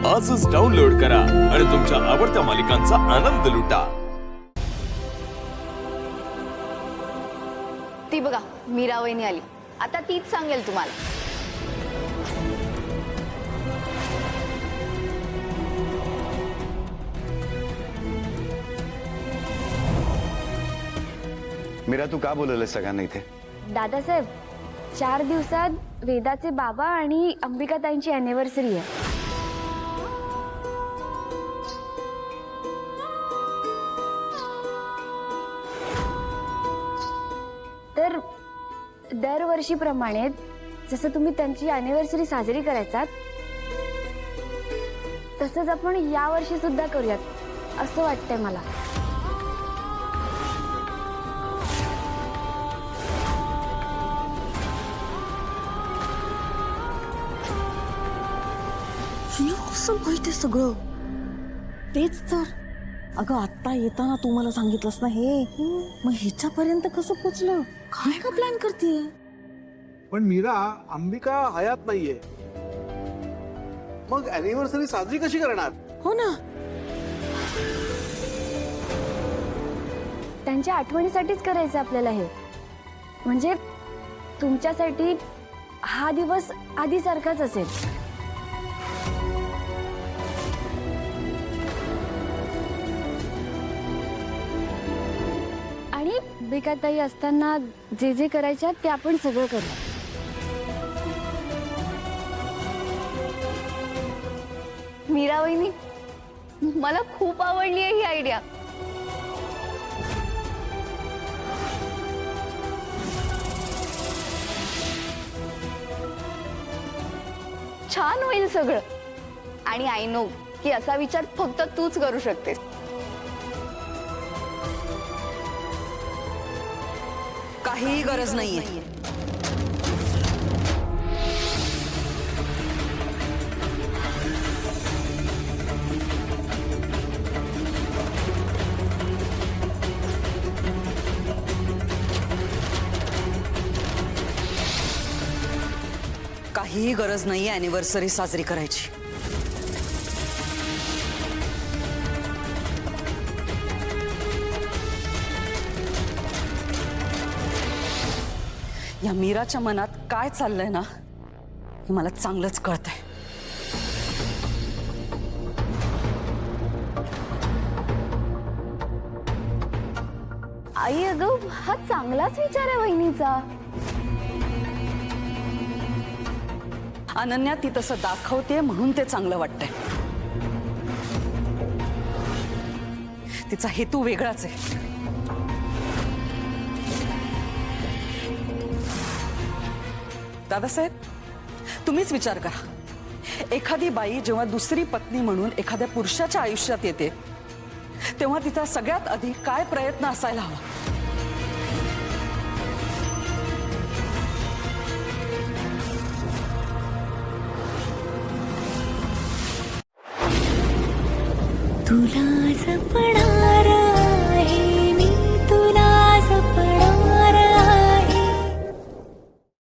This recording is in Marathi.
आजच डाउनलोड करा आणि तुमच्या आवडत्या मालिकांचा आनंद लुटा। ती बघा मीरा वहिनी आली, आता तीच सांगेल तुम्हाला। मीरा, तू का बोलवलंस सगळ्यांना इथे? दादासाहेब, 4 दिवसात वेदाचे बाबा आणि अंबिकाताईंची अॅनिव्हर्सरी आहे। तर दरवर्षीप्रमाणे जसं तुम्ही त्यांची अॅनिव्हर्सरी साजरी करायचात तसंच आपण यावर्षी सुद्धा करूयात असं वाटतंय मला। कसं माहिती सगळं? तेच तर अगं, आता येताना तू मला सांगितलंस ना हे, मग ह्याच्यापर्यंत कसं पोचलं? काय का प्लॅन करतेय? पण मीरा, अंबिका हयात नाहीये, मग अॅनिव्हर्सरी साजरी कशी करणार? हो ना, त्यांच्या आठवणीसाठीच करायचं आपल्याला हे। म्हणजे तुमच्यासाठी हा दिवस आधीसारखाच असेल। आणि अंबिकाताई असताना जे जे करायच्या ते आपण सगळं करू। मीरा वहिनी, मला खूप आवडली आहे ही आयडिया। छान होईल सगळं। आणि आय नो की असा विचार फक्त तूच करू शकतेस। काही गरज नाहीये। काहीही गरज नाहीये अॅनिव्हर्सरी साजरी करायची। या मीराच्या मनात काय चाललंय ना हे मला चांगलंच कळतंय। आई, अगं हा चांगलाच विचार आहे वहिनीचा। अनन्या ती तसं दाखवते म्हणून ते चांगलं वाटतंय। तिचा हेतू वेगळाच आहे। दादासाहेब, तुम्हीच विचार करा, एखादी बाई जेव्हा दुसरी पत्नी म्हणून एखाद्या पुरुषाच्या आयुष्यात येते तेव्हा तिचा सगळ्यात आधी काय प्रयत्न असायला हवा? तुला जपणार